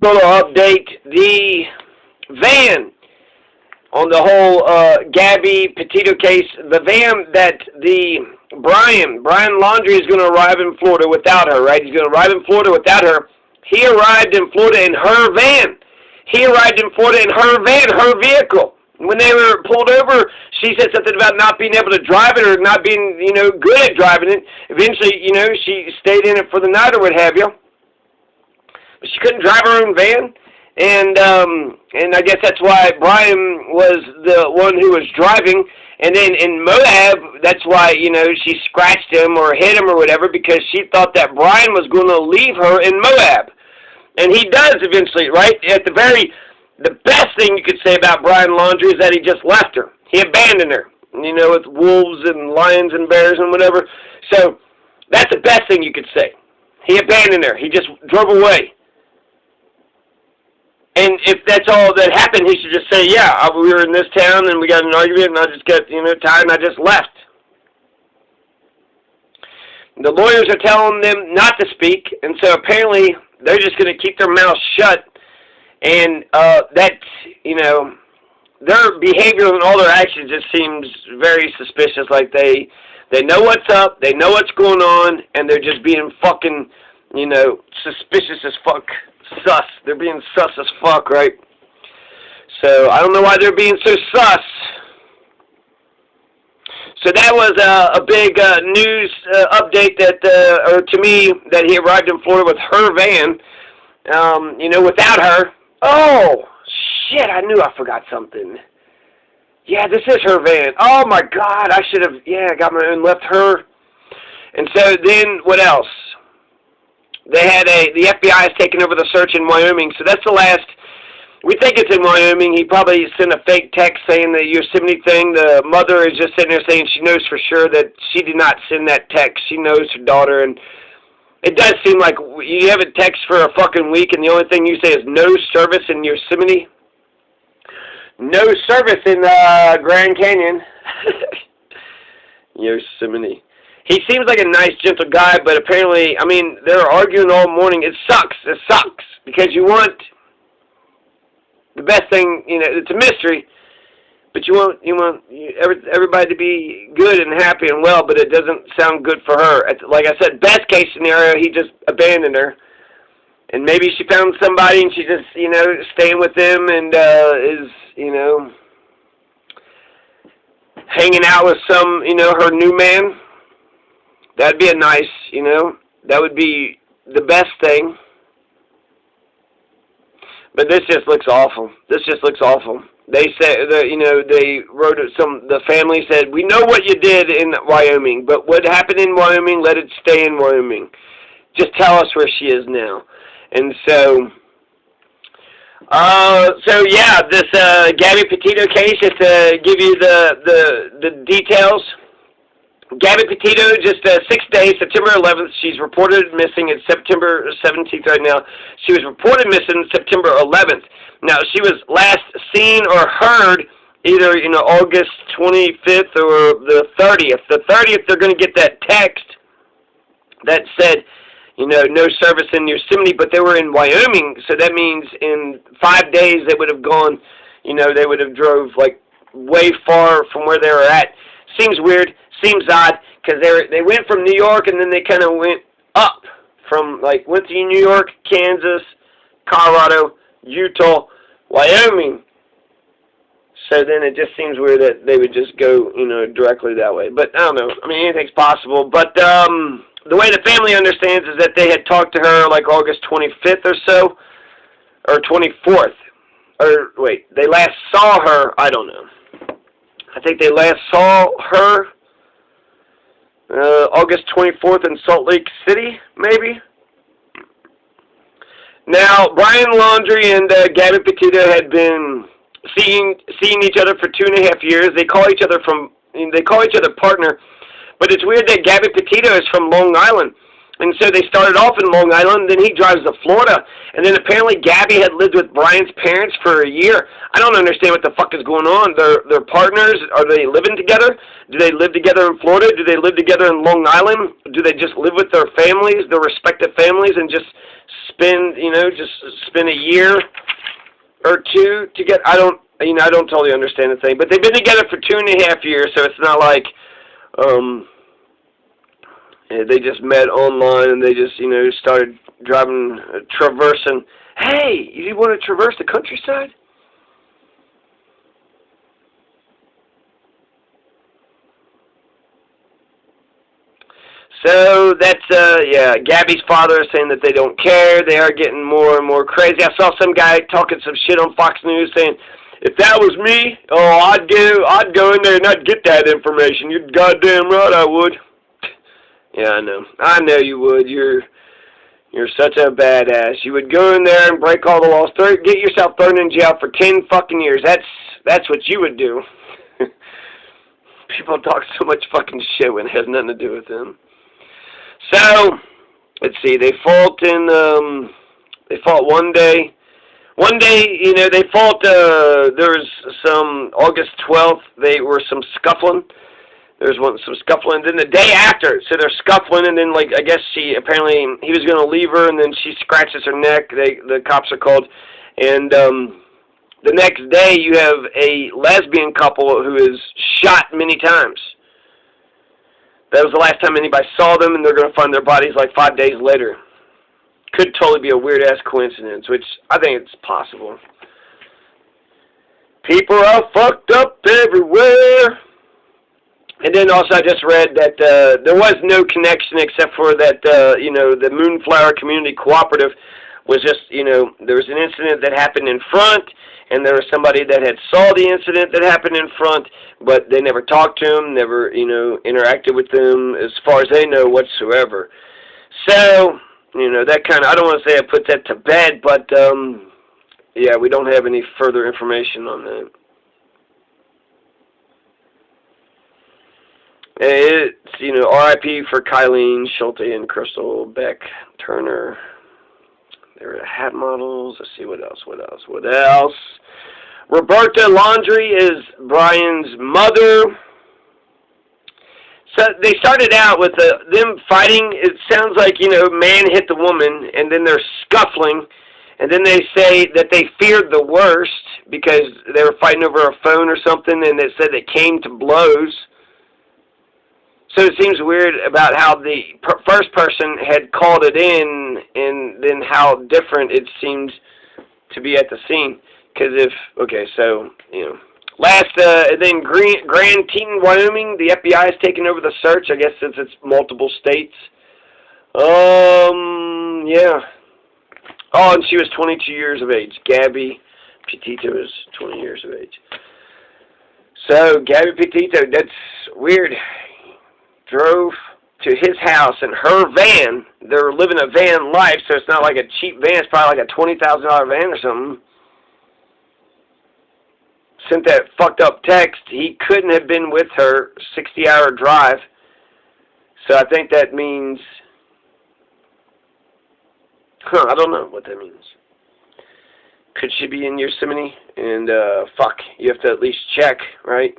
Little update, the van on the whole Gabby Petito case, the van that the Brian Laundrie is going to arrive in Florida without her, right? He's going to arrive in Florida without her. He arrived in Florida in her van. He arrived in Florida in her van, her vehicle. When they were pulled over, she said something about not being able to drive it or not being, good at driving it. Eventually, she stayed in it for the night or what have you. But she couldn't drive her own van. And I guess that's why Brian was the one who was driving. And then in Moab, that's why, she scratched him or hit him or whatever, because she thought that Brian was going to leave her in Moab. And he does eventually, right? The best thing you could say about Brian Laundrie is that he just left her. He abandoned her, with wolves and lions and bears and whatever. So that's the best thing you could say. He abandoned her. He just drove away. And if that's all that happened, he should just say, yeah, we were in this town and we got in an argument and I just got, tired and I just left. The lawyers are telling them not to speak, and so apparently they're just going to keep their mouths shut. And their behavior and all their actions just seems very suspicious. Like they know what's up, they know what's going on, and they're just being fucking, suspicious as fuck. Sus. They're being sus as fuck, right? So, I don't know why they're being so sus. So that was a big news update or to me, that he arrived in Florida with her van, without her. Oh, shit, I knew I forgot something. Yeah, this is her van. Oh, my God, I should have, got my own, left her. And so then, what else? They had the FBI has taken over the search in Wyoming, so that's the last. We think it's in Wyoming. He probably sent a fake text saying the Yosemite thing. The mother is just sitting there saying she knows for sure that she did not send that text. She knows her daughter, and it does seem like you have a text for a fucking week, and the only thing you say is no service in Yosemite. No service in Grand Canyon. Yosemite. He seems like a nice, gentle guy, but apparently, they're arguing all morning. It sucks. It sucks. Because you want the best thing, it's a mystery, but you want everybody to be good and happy and well, but it doesn't sound good for her. Like I said, best case scenario, he just abandoned her. And maybe she found somebody and she just, staying with them and is, hanging out with some, her new man. That'd be a nice, that would be the best thing. But this just looks awful. This just looks awful. They said, they wrote the family said, we know what you did in Wyoming, but what happened in Wyoming, let it stay in Wyoming. Just tell us where she is now. And so, this Gabby Petito case, just to give you the details. Gabby Petito, just 6 days, September 11th. She's reported missing. It's September 17th right now. She was reported missing September 11th. Now, she was last seen or heard either, August 25th or the 30th. The 30th, they're going to get that text that said, no service in Yosemite, but they were in Wyoming, so that means in 5 days they would have gone, they would have drove, way far from where they were at. Seems weird. Seems odd, because they went from New York, and then they kind of went up from, went to New York, Kansas, Colorado, Utah, Wyoming. So then it just seems weird that they would just go, directly that way. But I don't know. Anything's possible. But the way the family understands is that they had talked to her, August 25th or so, or 24th. Or, wait, they last saw her, I don't know. I think they last saw her August 24th in Salt Lake City, maybe. Now, Brian Laundrie and Gabby Petito had been seeing each other for 2.5 years. They call each other partner, but it's weird that Gabby Petito is from Long Island. And so they started off in Long Island, then he drives to Florida, and then apparently Gabby had lived with Brian's parents for a year. I don't understand what the fuck is going on. They're partners. Are they living together? Do they live together in Florida? Do they live together in Long Island? Do they just live with their families, their respective families, and just spend a year or two to get? I don't totally understand the thing. But they've been together for 2.5 years, so it's not like they just met online and they just, started traversing. Hey, you want to traverse the countryside? So that's, Gabby's father is saying that they don't care. They are getting more and more crazy. I saw some guy talking some shit on Fox News saying, if that was me, I'd go in there and I'd get that information. You're goddamn right I would. Yeah, I know. I know you would. You're such a badass. You would go in there and break all the laws. Get yourself thrown in jail for 10 fucking years. That's what you would do. People talk so much fucking shit when it has nothing to do with them. So, let's see. They fought one day. One day, they fought. There was some August 12th. There were some scuffling. There's some scuffling. Then the day after, so they're scuffling, and then I guess he was going to leave her, and then she scratches her neck. The cops are called, and the next day you have a lesbian couple who is shot many times. That was the last time anybody saw them, and they're going to find their bodies 5 days later. Could totally be a weird-ass coincidence, which I think it's possible. People are fucked up everywhere. And then also I just read that there was no connection except for that, the Moonflower Community Cooperative was just, there was an incident that happened in front, and there was somebody that had saw the incident that happened in front, but they never talked to him, never, interacted with them as far as they know whatsoever. So, that kind of, I don't want to say it puts that to bed, but, yeah, we don't have any further information on that. It's, R.I.P. for Kylene, Schulte, and Crystal Beck Turner. There are hat models. Let's see what else. Roberta Laundrie is Brian's mother. So they started out with them fighting. It sounds like, man hit the woman, and then they're scuffling. And then they say that they feared the worst because they were fighting over a phone or something, and it said it came to blows. So it seems weird about how the first person had called it in, and then how different it seemed to be at the scene. Because then Grand Teton, Wyoming, the FBI has taken over the search, I guess since it's multiple states. Yeah. Oh, and she was 22 years of age. Gabby Petito is 20 years of age. So, Gabby Petito, that's weird. Drove to his house in her van. They're living a van life, so it's not like a cheap van. It's probably like a $20,000 van or something. Sent that fucked up text. He couldn't have been with her 60-hour drive. So I think that means... I don't know what that means. Could she be in Yosemite? And, you have to at least check, right?